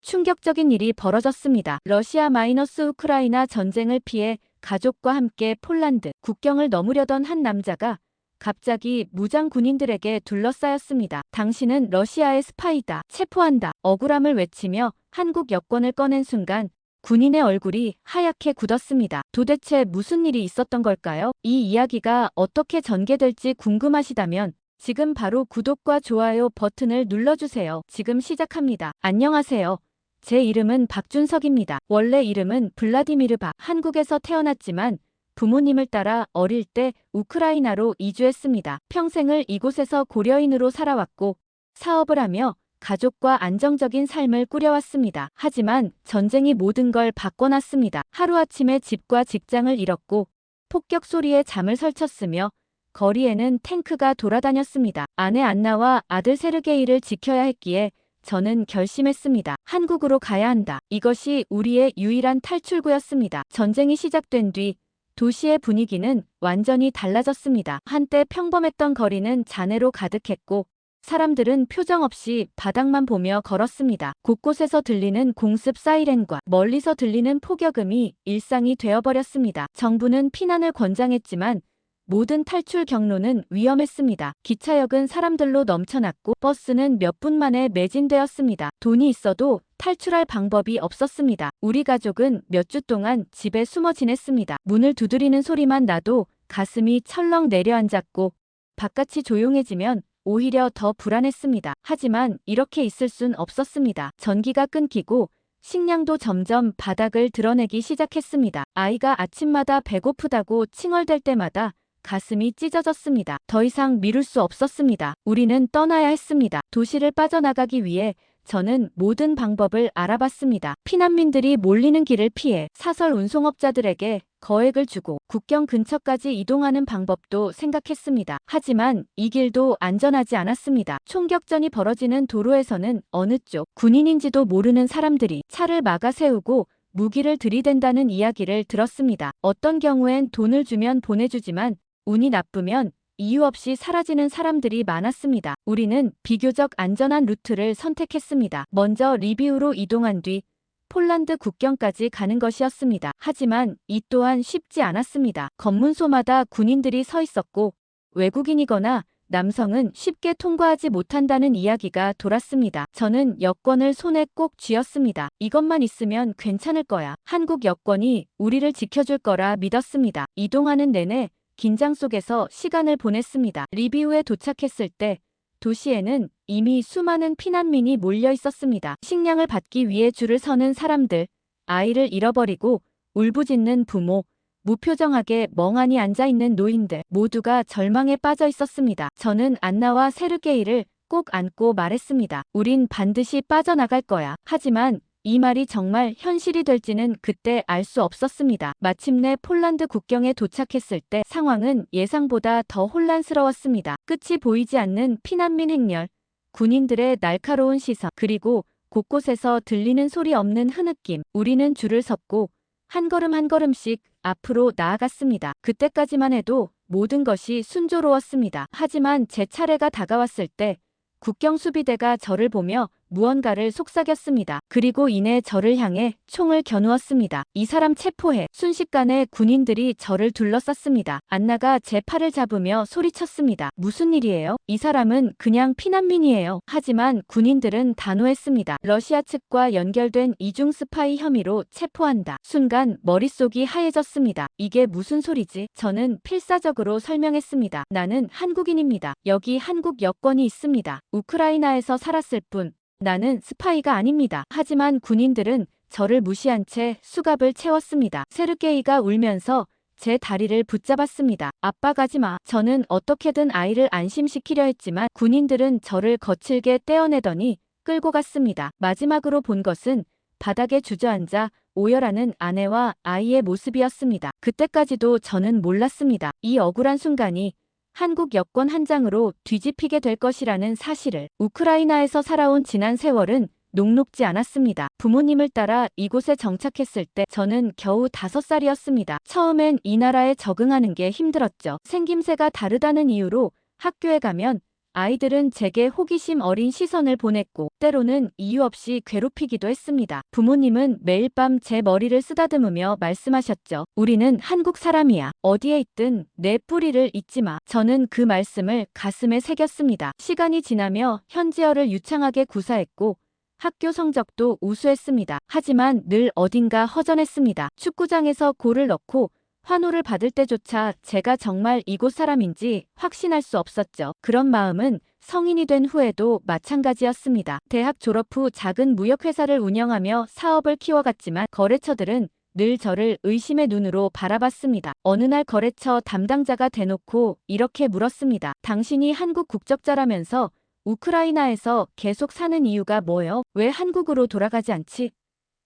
충격적인 일이 벌어졌습니다. 러시아-우크라이나 전쟁을 피해 가족과 함께 폴란드 국경을 넘으려던 한 남자가 갑자기 무장 군인들에게 둘러싸였습니다. 당신은 러시아의 스파이다. 체포한다. 억울함을 외치며 한국 여권을 꺼낸 순간 군인의 얼굴이 하얗게 굳었습니다. 도대체 무슨 일이 있었던 걸까요? 이 이야기가 어떻게 전개될지 궁금하시다면 지금 바로 구독과 좋아요 버튼을 눌러주세요. 지금 시작합니다. 안녕하세요. 제 이름은 박준석입니다. 원래 이름은 블라디미르 박. 한국에서 태어났지만 부모님을 따라 어릴 때 우크라이나로 이주했습니다. 평생을 이곳에서 고려인으로 살아왔고 사업을 하며 가족과 안정적인 삶을 꾸려왔습니다. 하지만 전쟁이 모든 걸 바꿔놨습니다. 하루아침에 집과 직장을 잃었고 폭격 소리에 잠을 설쳤으며 거리에는 탱크가 돌아다녔습니다. 아내 안나와 아들 세르게이를 지켜야 했기에 저는 결심했습니다. 한국으로 가야 한다. 이것이 우리의 유일한 탈출구였습니다. 전쟁이 시작된 뒤 도시의 분위기는 완전히 달라졌습니다. 한때 평범했던 거리는 잔해로 가득했고 사람들은 표정 없이 바닥만 보며 걸었습니다. 곳곳에서 들리는 공습 사이렌과 멀리서 들리는 폭격음이 일상이 되어버렸습니다. 정부는 피난을 권장했지만 모든 탈출 경로는 위험했습니다. 기차역은 사람들로 넘쳐났고 버스는 몇 분 만에 매진되었습니다. 돈이 있어도 탈출할 방법이 없었습니다. 우리 가족은 몇 주 동안 집에 숨어 지냈습니다. 문을 두드리는 소리만 나도 가슴이 철렁 내려앉았고 바깥이 조용해지면 오히려 더 불안했습니다. 하지만 이렇게 있을 순 없었습니다. 전기가 끊기고 식량도 점점 바닥을 드러내기 시작했습니다. 아이가 아침마다 배고프다고 칭얼댈 때마다 가슴이 찢어졌습니다. 더 이상 미룰 수 없었습니다. 우리는 떠나야 했습니다. 도시를 빠져나가기 위해 저는 모든 방법을 알아봤습니다. 피난민들이 몰리는 길을 피해 사설 운송업자들에게 거액을 주고 국경 근처까지 이동하는 방법도 생각했습니다. 하지만 이 길도 안전하지 않았습니다. 총격전이 벌어지는 도로에서는 어느 쪽 군인인지도 모르는 사람들이 차를 막아 세우고 무기를 들이댄다는 이야기를 들었습니다. 어떤 경우엔 돈을 주면 보내주지만 운이 나쁘면 이유 없이 사라지는 사람들이 많았습니다. 우리는 비교적 안전한 루트를 선택했습니다. 먼저 리비우로 이동한 뒤 폴란드 국경까지 가는 것이었습니다. 하지만 이 또한 쉽지 않았습니다. 검문소마다 군인들이 서 있었고 외국인이거나 남성은 쉽게 통과하지 못한다는 이야기가 돌았습니다. 저는 여권을 손에 꼭 쥐었습니다. 이것만 있으면 괜찮을 거야. 한국 여권이 우리를 지켜줄 거라 믿었습니다. 이동하는 내내 긴장 속에서 시간을 보냈습니다. 리비우에 도착했을 때 도시에는 이미 수많은 피난민이 몰려 있었습니다. 식량을 받기 위해 줄을 서는 사람들, 아이를 잃어버리고 울부짖는 부모, 무표정하게 멍하니 앉아있는 노인들 모두가 절망에 빠져 있었습니다. 저는 안나와 세르게이를 꼭 안고 말했습니다. 우린 반드시 빠져나갈 거야. 하지만 이 말이 정말 현실이 될지는 그때 알 수 없었습니다. 마침내 폴란드 국경에 도착했을 때 상황은 예상보다 더 혼란스러웠습니다. 끝이 보이지 않는 피난민 행렬, 군인들의 날카로운 시선, 그리고 곳곳에서 들리는 소리 없는 흐느낌. 우리는 줄을 섰고 한 걸음 한 걸음씩 앞으로 나아갔습니다. 그때까지만 해도 모든 것이 순조로웠습니다. 하지만 제 차례가 다가왔을 때 국경 수비대가 저를 보며 무언가를 속삭였습니다. 그리고 이내 저를 향해 총을 겨누었습니다. 이 사람 체포해. 순식간에 군인들이 저를 둘러쌌습니다. 안나가 제 팔을 잡으며 소리쳤습니다. 무슨 일이에요? 이 사람은 그냥 피난민이에요. 하지만 군인들은 단호했습니다. 러시아 측과 연결된 이중 스파이 혐의로 체포한다. 순간 머릿속이 하얘졌습니다. 이게 무슨 소리지? 저는 필사적으로 설명했습니다. 나는 한국인입니다. 여기 한국 여권이 있습니다. 우크라이나에서 살았을 뿐 나는 스파이가 아닙니다. 하지만 군인들은 저를 무시한 채 수갑을 채웠습니다. 세르게이가 울면서 제 다리를 붙잡았습니다. 아빠 가지 마. 저는 어떻게든 아이를 안심시키려 했지만 군인들은 저를 거칠게 떼어내더니 끌고 갔습니다. 마지막으로 본 것은 바닥에 주저앉아 오열하는 아내와 아이의 모습이었습니다. 그때까지도 저는 몰랐습니다. 이 억울한 순간이 한국 여권 한 장으로 뒤집히게 될 것이라는 사실을. 우크라이나에서 살아온 지난 세월은 녹록지 않았습니다. 부모님을 따라 이곳에 정착했을 때 저는 겨우 5살이었습니다. 처음엔 이 나라에 적응하는 게 힘들었죠. 생김새가 다르다는 이유로 학교에 가면 아이들은 제게 호기심 어린 시선을 보냈고 때로는 이유 없이 괴롭히기도 했습니다. 부모님은 매일 밤 제 머리를 쓰다듬으며 말씀하셨죠. 우리는 한국 사람이야. 어디에 있든 내 뿌리를 잊지 마. 저는 그 말씀을 가슴에 새겼습니다. 시간이 지나며 현지어를 유창하게 구사했고 학교 성적도 우수했습니다. 하지만 늘 어딘가 허전했습니다. 축구장에서 골을 넣고 환호를 받을 때조차 제가 정말 이곳 사람인지 확신할 수 없었죠. 그런 마음은 성인이 된 후에도 마찬가지였습니다. 대학 졸업 후 작은 무역회사를 운영하며 사업을 키워갔지만 거래처들은 늘 저를 의심의 눈으로 바라봤습니다. 어느 날 거래처 담당자가 대놓고 이렇게 물었습니다. 당신이 한국 국적자라면서 우크라이나에서 계속 사는 이유가 뭐예요? 왜 한국으로 돌아가지 않지?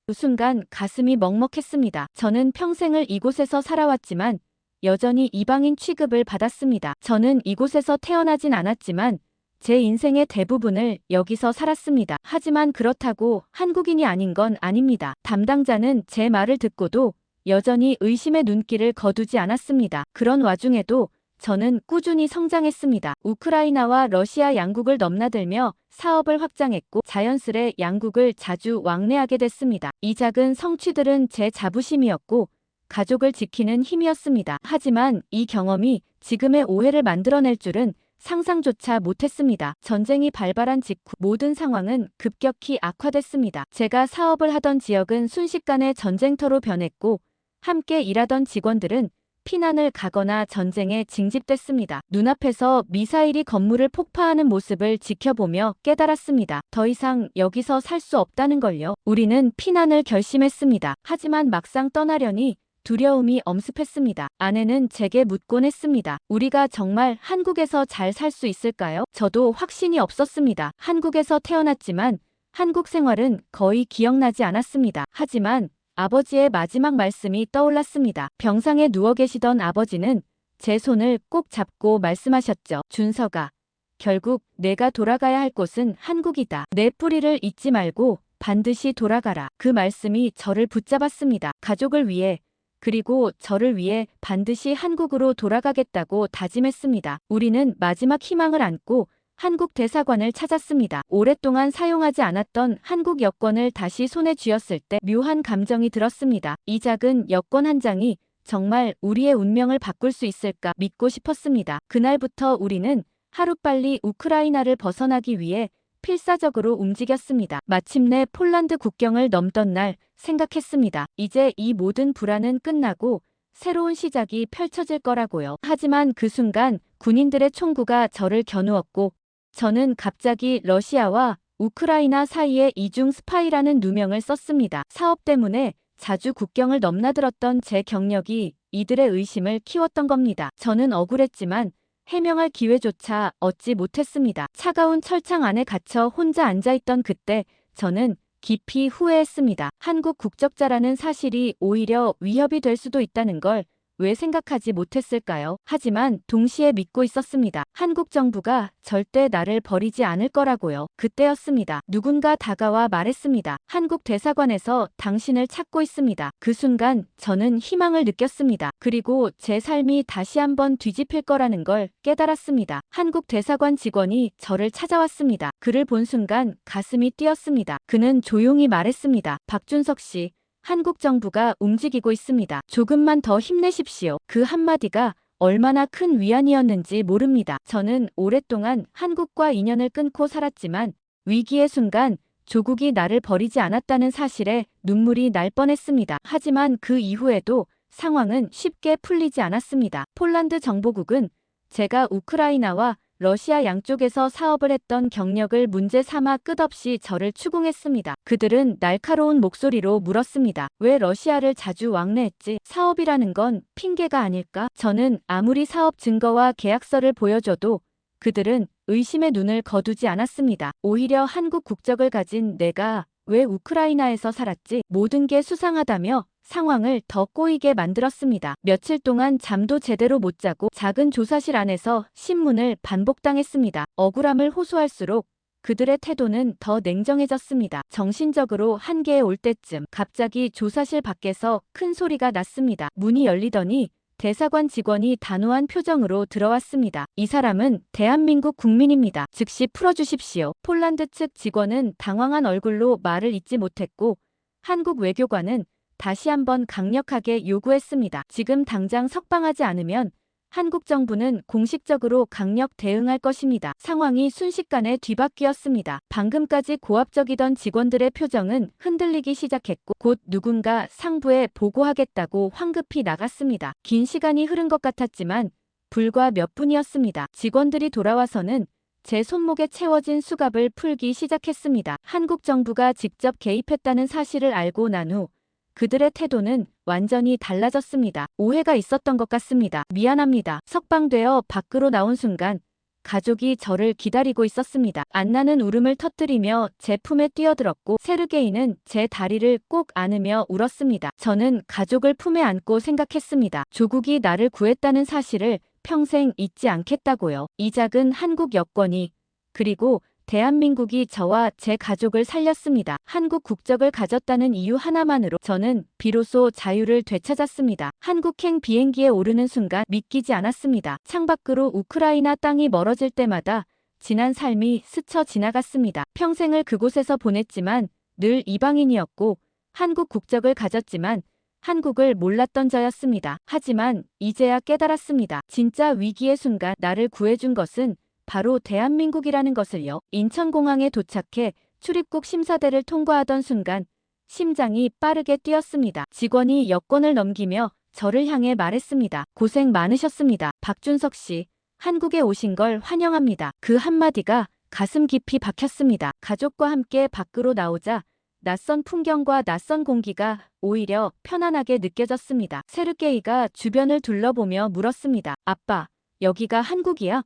그 순간 가슴이 먹먹했습니다. 저는 평생을 이곳에서 살아왔지만 여전히 이방인 취급을 받았습니다. 저는 이곳에서 태어나진 않았지만 제 인생의 대부분을 여기서 살았습니다. 하지만 그렇다고 한국인이 아닌 건 아닙니다. 담당자는 제 말을 듣고도 여전히 의심의 눈길을 거두지 않았습니다. 그런 와중에도 저는 꾸준히 성장했습니다. 우크라이나와 러시아 양국을 넘나들며 사업을 확장했고 자연스레 양국을 자주 왕래하게 됐습니다. 이 작은 성취들은 제 자부심이었고 가족을 지키는 힘이었습니다. 하지만 이 경험이 지금의 오해를 만들어낼 줄은 상상조차 못했습니다. 전쟁이 발발한 직후 모든 상황은 급격히 악화됐습니다. 제가 사업을 하던 지역은 순식간에 전쟁터로 변했고 함께 일하던 직원들은 피난을 가거나 전쟁에 징집됐습니다. 눈앞에서 미사일이 건물을 폭파하는 모습을 지켜보며 깨달았습니다. 더 이상 여기서 살 수 없다는 걸요. 우리는 피난을 결심했습니다. 하지만 막상 떠나려니 두려움이 엄습했습니다. 아내는 제게 묻곤 했습니다. 우리가 정말 한국에서 잘 살 수 있을까요? 저도 확신이 없었습니다. 한국에서 태어났지만 한국 생활은 거의 기억나지 않았습니다. 하지만 아버지의 마지막 말씀이 떠올랐습니다. 병상에 누워 계시던 아버지는 제 손을 꼭 잡고 말씀하셨죠. 준서가, 결국 내가 돌아가야 할 곳은 한국이다. 내 뿌리를 잊지 말고 반드시 돌아가라. 그 말씀이 저를 붙잡았습니다. 가족을 위해 그리고 저를 위해 반드시 한국으로 돌아가겠다고 다짐했습니다. 우리는 마지막 희망을 안고 한국 대사관을 찾았습니다. 오랫동안 사용하지 않았던 한국 여권을 다시 손에 쥐었을 때 묘한 감정이 들었습니다. 이 작은 여권 한 장이 정말 우리의 운명을 바꿀 수 있을까 믿고 싶었습니다. 그날부터 우리는 하루빨리 우크라이나를 벗어나기 위해 필사적으로 움직였습니다. 마침내 폴란드 국경을 넘던 날 생각했습니다. 이제 이 모든 불안은 끝나고 새로운 시작이 펼쳐질 거라고요. 하지만 그 순간 군인들의 총구가 저를 겨누었고 저는 갑자기 러시아와 우크라이나 사이에 이중 스파이라는 누명을 썼습니다. 사업 때문에 자주 국경을 넘나들었던 제 경력이 이들의 의심을 키웠던 겁니다. 저는 억울했지만 해명할 기회조차 얻지 못했습니다. 차가운 철창 안에 갇혀 혼자 앉아있던 그때 저는 깊이 후회했습니다. 한국 국적자라는 사실이 오히려 위협이 될 수도 있다는 걸 왜 생각하지 못했을까요? 하지만 동시에 믿고 있었습니다. 한국 정부가 절대 나를 버리지 않을 거라고요. 그때였습니다. 누군가 다가와 말했습니다. 한국 대사관에서 당신을 찾고 있습니다. 그 순간 저는 희망을 느꼈습니다. 그리고 제 삶이 다시 한번 뒤집힐 거라는 걸 깨달았습니다. 한국 대사관 직원이 저를 찾아왔습니다. 그를 본 순간 가슴이 뛰었습니다. 그는 조용히 말했습니다. 박준석 씨, 한국 정부가 움직이고 있습니다. 조금만 더 힘내십시오. 그 한마디가 얼마나 큰 위안이었는지 모릅니다. 저는 오랫동안 한국과 인연을 끊고 살았지만 위기의 순간 조국이 나를 버리지 않았다는 사실에 눈물이 날 뻔했습니다. 하지만 그 이후에도 상황은 쉽게 풀리지 않았습니다. 폴란드 정보국은 제가 우크라이나와 러시아 양쪽에서 사업을 했던 경력을 문제 삼아 끝없이 저를 추궁했습니다. 그들은 날카로운 목소리로 물었습니다. 왜 러시아를 자주 왕래했지? 사업이라는 건 핑계가 아닐까? 저는 아무리 사업 증거와 계약서를 보여줘도 그들은 의심의 눈을 거두지 않았습니다. 오히려 한국 국적을 가진 내가 왜 우크라이나에서 살았지? 모든 게 수상하다며 상황을 더 꼬이게 만들었습니다. 며칠 동안 잠도 제대로 못 자고 작은 조사실 안에서 신문을 반복당했습니다. 억울함을 호소할수록 그들의 태도는 더 냉정해졌습니다. 정신적으로 한계에 올 때쯤 갑자기 조사실 밖에서 큰 소리가 났습니다. 문이 열리더니 대사관 직원이 단호한 표정으로 들어왔습니다. 이 사람은 대한민국 국민입니다. 즉시 풀어주십시오. 폴란드 측 직원은 당황한 얼굴로 말을 잇지 못했고 한국 외교관은 다시 한번 강력하게 요구했습니다. 지금 당장 석방하지 않으면 한국 정부는 공식적으로 강력 대응할 것입니다. 상황이 순식간에 뒤바뀌었습니다. 방금까지 고압적이던 직원들의 표정은 흔들리기 시작했고 곧 누군가 상부에 보고하겠다고 황급히 나갔습니다. 긴 시간이 흐른 것 같았지만 불과 몇 분이었습니다. 직원들이 돌아와서는 제 손목에 채워진 수갑을 풀기 시작했습니다. 한국 정부가 직접 개입했다는 사실을 알고 난 후 그들의 태도는 완전히 달라졌습니다. 오해가 있었던 것 같습니다. 미안합니다. 석방되어 밖으로 나온 순간 가족이 저를 기다리고 있었습니다. 안나는 울음을 터뜨리며 제 품에 뛰어들었고 세르게이는 제 다리를 꼭 안으며 울었습니다. 저는 가족을 품에 안고 생각했습니다. 조국이 나를 구했다는 사실을 평생 잊지 않겠다고요. 이 작은 한국 여권이 그리고 대한민국이 저와 제 가족을 살렸습니다. 한국 국적을 가졌다는 이유 하나만으로 저는 비로소 자유를 되찾았습니다. 한국행 비행기에 오르는 순간 믿기지 않았습니다. 창밖으로 우크라이나 땅이 멀어질 때마다 지난 삶이 스쳐 지나갔습니다. 평생을 그곳에서 보냈지만 늘 이방인이었고 한국 국적을 가졌지만 한국을 몰랐던 저였습니다. 하지만 이제야 깨달았습니다. 진짜 위기의 순간 나를 구해준 것은 바로 대한민국이라는 것을요. 인천공항에 도착해 출입국 심사대를 통과하던 순간 심장이 빠르게 뛰었습니다. 직원이 여권을 넘기며 저를 향해 말했습니다. 고생 많으셨습니다. 박준석 씨, 한국에 오신 걸 환영합니다. 그 한마디가 가슴 깊이 박혔습니다. 가족과 함께 밖으로 나오자 낯선 풍경과 낯선 공기가 오히려 편안하게 느껴졌습니다. 세르게이가 주변을 둘러보며 물었습니다. 아빠, 여기가 한국이야?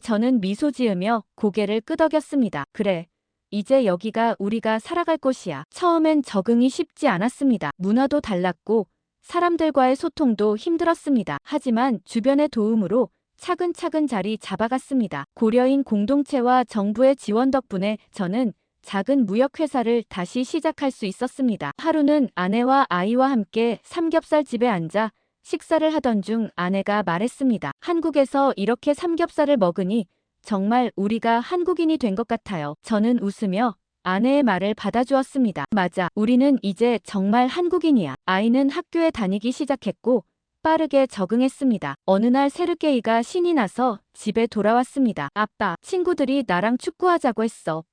저는 미소 지으며 고개를 끄덕였습니다. 그래, 이제 여기가 우리가 살아갈 곳이야. 처음엔 적응이 쉽지 않았습니다. 문화도 달랐고 사람들과의 소통도 힘들었습니다. 하지만 주변의 도움으로 차근차근 자리 잡아갔습니다. 고려인 공동체와 정부의 지원 덕분에 저는 작은 무역회사를 다시 시작할 수 있었습니다. 하루는 아내와 아이와 함께 삼겹살 집에 앉아 식사를 하던 중 아내가 말했습니다. 한국에서 이렇게 삼겹살을 먹으니 정말 우리가 한국인이 된 것 같아요. 저는 웃으며 아내의 말을 받아주었습니다. 맞아, 우리는 이제 정말 한국인이야. 아이는 학교에 다니기 시작했고 빠르게 적응했습니다. 어느 날 세르게이가 신이 나서 집에 돌아왔습니다. 아빠, 친구들이 나랑 축구하자고 했어.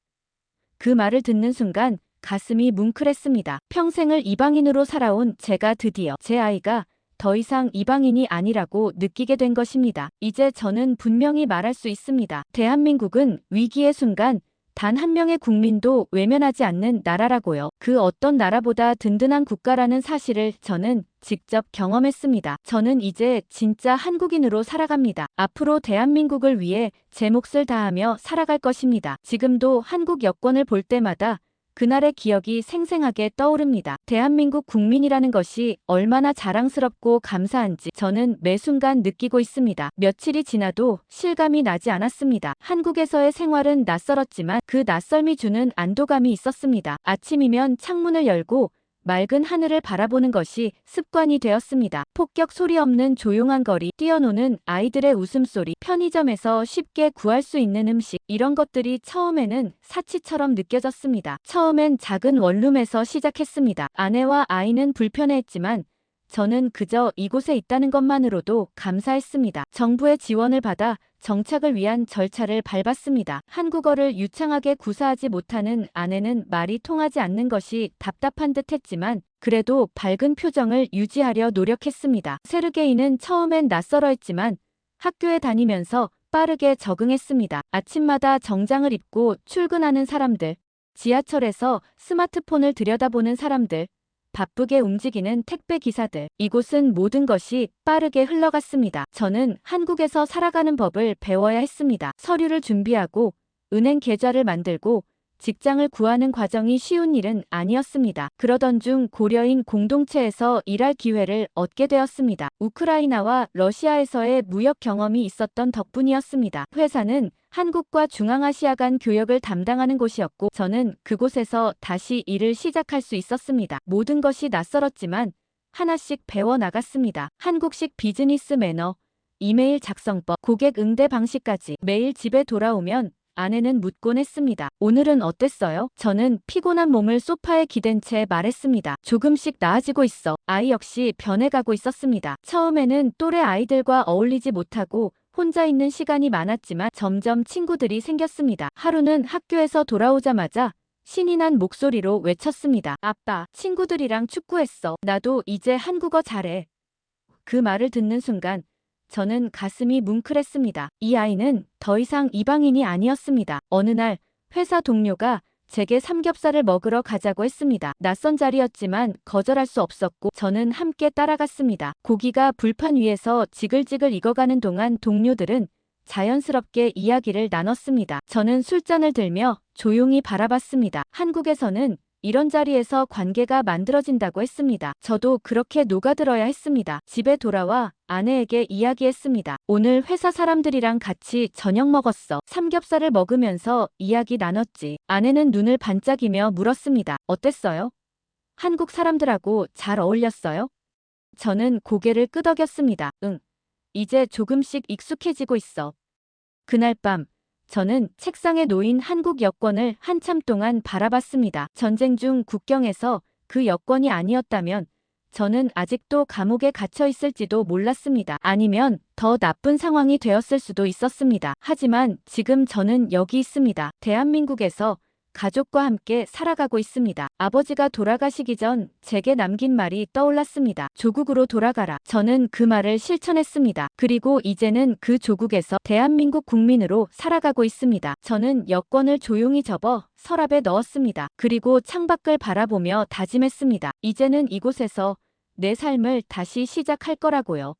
그 말을 듣는 순간 가슴이 뭉클했습니다. 평생을 이방인으로 살아온 제가 드디어 제 아이가 더 이상 이방인이 아니라고 느끼게 된 것입니다. 이제 저는 분명히 말할 수 있습니다. 대한민국은 위기의 순간 단 한 명의 국민도 외면하지 않는 나라라고요. 그 어떤 나라보다 든든한 국가라는 사실을 저는 직접 경험했습니다. 저는 이제 진짜 한국인으로 살아갑니다. 앞으로 대한민국을 위해 제 몫을 다하며 살아갈 것입니다. 지금도 한국 여권을 볼 때마다 그날의 기억이 생생하게 떠오릅니다. 대한민국 국민이라는 것이 얼마나 자랑스럽고 감사한지 저는 매 순간 느끼고 있습니다. 며칠이 지나도 실감이 나지 않았습니다. 한국에서의 생활은 낯설었지만 그 낯설미 주는 안도감이 있었습니다. 아침이면 창문을 열고 맑은 하늘을 바라보는 것이 습관이 되었습니다. 폭격 소리 없는 조용한 거리, 뛰어노는 아이들의 웃음소리, 편의점에서 쉽게 구할 수 있는 음식, 이런 것들이 처음에는 사치처럼 느껴졌습니다. 처음엔 작은 원룸에서 시작했습니다. 아내와 아이는 불편해했지만 저는 그저 이곳에 있다는 것만으로도 감사했습니다. 정부의 지원을 받아 정착을 위한 절차를 밟았습니다. 한국어를 유창하게 구사하지 못하는 아내는 말이 통하지 않는 것이 답답한 듯 했지만 그래도 밝은 표정을 유지하려 노력했습니다. 세르게이는 처음엔 낯설어했지만 학교에 다니면서 빠르게 적응했습니다. 아침마다 정장을 입고 출근하는 사람들, 지하철에서 스마트폰을 들여다보는 사람들, 바쁘게 움직이는 택배 기사들, 이곳은 모든 것이 빠르게 흘러갔습니다. 저는 한국에서 살아가는 법을 배워야 했습니다. 서류를 준비하고 은행 계좌를 만들고 직장을 구하는 과정이 쉬운 일은 아니었습니다. 그러던 중 고려인 공동체에서 일할 기회를 얻게 되었습니다. 우크라이나와 러시아에서의 무역 경험이 있었던 덕분이었습니다. 회사는 한국과 중앙아시아 간 교역을 담당하는 곳이었고 저는 그곳에서 다시 일을 시작할 수 있었습니다. 모든 것이 낯설었지만 하나씩 배워 나갔습니다. 한국식 비즈니스 매너, 이메일 작성법, 고객 응대 방식까지. 매일 집에 돌아오면 아내는 묻곤 했습니다. 오늘은 어땠어요? 저는 피곤한 몸을 소파에 기댄 채 말했습니다. 조금씩 나아지고 있어. 아이 역시 변해가고 있었습니다. 처음에는 또래 아이들과 어울리지 못하고 혼자 있는 시간이 많았지만 점점 친구들이 생겼습니다. 하루는 학교에서 돌아오자마자 신이 난 목소리로 외쳤습니다. 아빠, 친구들이랑 축구했어. 나도 이제 한국어 잘해. 그 말을 듣는 순간 저는 가슴이 뭉클했습니다. 이 아이는 더 이상 이방인이 아니었습니다. 어느 날 회사 동료가 제게 삼겹살을 먹으러 가자고 했습니다. 낯선 자리였지만 거절할 수 없었고 저는 함께 따라갔습니다. 고기가 불판 위에서 지글지글 익어가는 동안 동료들은 자연스럽게 이야기를 나눴습니다. 저는 술잔을 들며 조용히 바라봤습니다. 한국에서는 이런 자리에서 관계가 만들어진다고 했습니다. 저도 그렇게 녹아들어야 했습니다. 집에 돌아와 아내에게 이야기했습니다. 오늘 회사 사람들이랑 같이 저녁 먹었어. 삼겹살을 먹으면서 이야기 나눴지. 아내는 눈을 반짝이며 물었습니다. 어땠어요? 한국 사람들하고 잘 어울렸어요? 저는 고개를 끄덕였습니다. 응. 이제 조금씩 익숙해지고 있어. 그날 밤 저는 책상에 놓인 한국 여권을 한참 동안 바라봤습니다. 전쟁 중 국경에서 그 여권이 아니었다면 저는 아직도 감옥에 갇혀 있을지도 몰랐습니다. 아니면 더 나쁜 상황이 되었을 수도 있었습니다. 하지만 지금 저는 여기 있습니다. 대한민국에서 가족과 함께 살아가고 있습니다. 아버지가 돌아가시기 전 제게 남긴 말이 떠올랐습니다. 조국으로 돌아가라. 저는 그 말을 실천했습니다. 그리고 이제는 그 조국에서 대한민국 국민으로 살아가고 있습니다. 저는 여권을 조용히 접어 서랍에 넣었습니다. 그리고 창밖을 바라보며 다짐했습니다. 이제는 이곳에서 내 삶을 다시 시작할 거라고요.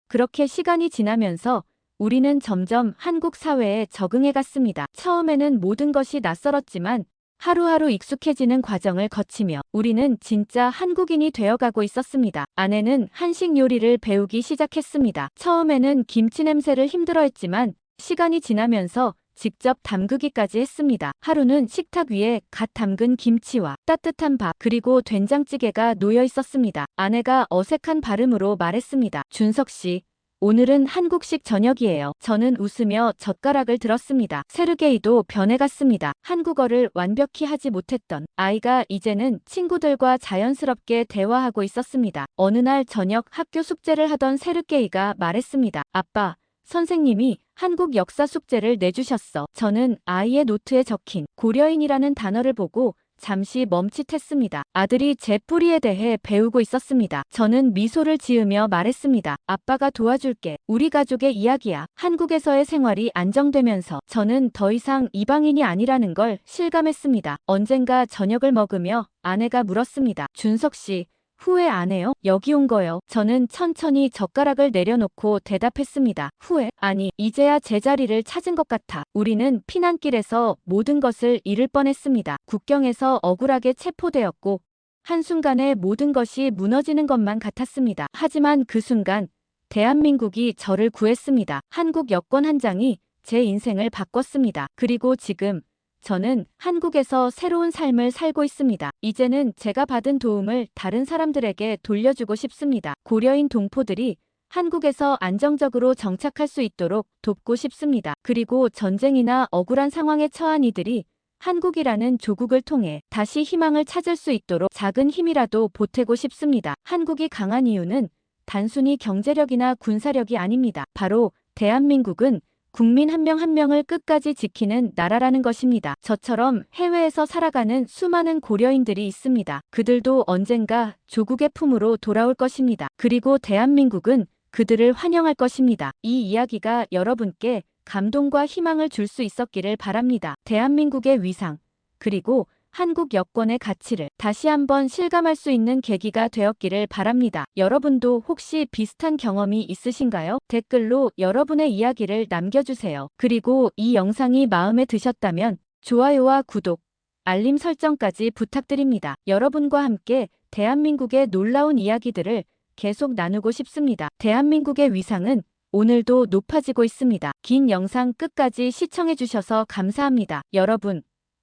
그렇게 시간이 지나면서 우리는 점점 한국 사회에 적응해 갔습니다. 처음에는 모든 것이 낯설었지만 하루하루 익숙해지는 과정을 거치며 우리는 진짜 한국인이 되어가고 있었습니다. 아내는 한식 요리를 배우기 시작했습니다. 처음에는 김치 냄새를 힘들어했지만 시간이 지나면서 직접 담그기까지 했습니다. 하루는 식탁 위에 갓 담근 김치와 따뜻한 밥 그리고 된장찌개가 놓여 있었습니다. 아내가 어색한 발음으로 말했습니다. 준석 씨. 오늘은 한국식 저녁이에요. 저는 웃으며 젓가락을 들었습니다. 세르게이도 변해갔습니다. 한국어를 완벽히 하지 못했던 아이가 이제는 친구들과 자연스럽게 대화하고 있었습니다. 어느 날 저녁 학교 숙제를 하던 세르게이가 말했습니다. 아빠, 선생님이 한국 역사 숙제를 내주셨어. 저는 아이의 노트에 적힌 고려인이라는 단어를 보고 잠시 멈칫했습니다. 아들이 제 뿌리에 대해 배우고 있었습니다. 저는 미소를 지으며 말했습니다. 아빠가 도와줄게. 우리 가족의 이야기야. 한국에서의 생활이 안정되면서 저는 더 이상 이방인이 아니라는 걸 실감했습니다. 언젠가 저녁을 먹으며 아내가 물었습니다. 준석 씨, 후회 안 해요? 여기 온 거요. 저는 천천히 젓가락을 내려놓고 대답했습니다. 후회? 아니, 이제야 제자리를 찾은 것 같아. 우리는 피난길에서 모든 것을 잃을 뻔했습니다. 국경에서 억울하게 체포되었고 한순간에 모든 것이 무너지는 것만 같았습니다. 하지만 그 순간 대한민국이 저를 구했습니다. 한국 여권 한 장이 제 인생을 바꿨습니다. 그리고 지금 저는 한국에서 새로운 삶을 살고 있습니다. 이제는 제가 받은 도움을 다른 사람들에게 돌려주고 싶습니다. 고려인 동포들이 한국에서 안정적으로 정착할 수 있도록 돕고 싶습니다. 그리고 전쟁이나 억울한 상황에 처한 이들이 한국이라는 조국을 통해 다시 희망을 찾을 수 있도록 작은 힘이라도 보태고 싶습니다. 한국이 강한 이유는 단순히 경제력이나 군사력이 아닙니다. 바로 대한민국은 국민 한 명 한 명을 끝까지 지키는 나라라는 것입니다. 저처럼 해외에서 살아가는 수많은 고려인들이 있습니다. 그들도 언젠가 조국의 품으로 돌아올 것입니다. 그리고 대한민국은 그들을 환영할 것입니다. 이 이야기가 여러분께 감동과 희망을 줄 수 있었기를 바랍니다. 대한민국의 위상, 그리고 한국 여권의 가치를 다시 한번 실감할 수 있는 계기가 되었기를 바랍니다. 여러분도 혹시 비슷한 경험이 있으신가요? 댓글로 여러분의 이야기를 남겨주세요. 그리고 이 영상이 마음에 드셨다면 좋아요와 구독, 알림 설정까지 부탁드립니다. 여러분과 함께 대한민국의 놀라운 이야기들을 계속 나누고 싶습니다. 대한민국의 위상은 오늘도 높아지고 있습니다. 긴 영상 끝까지 시청해주셔서 감사합니다. 여러분,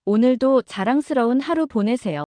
오늘도 자랑스러운 하루 보내세요.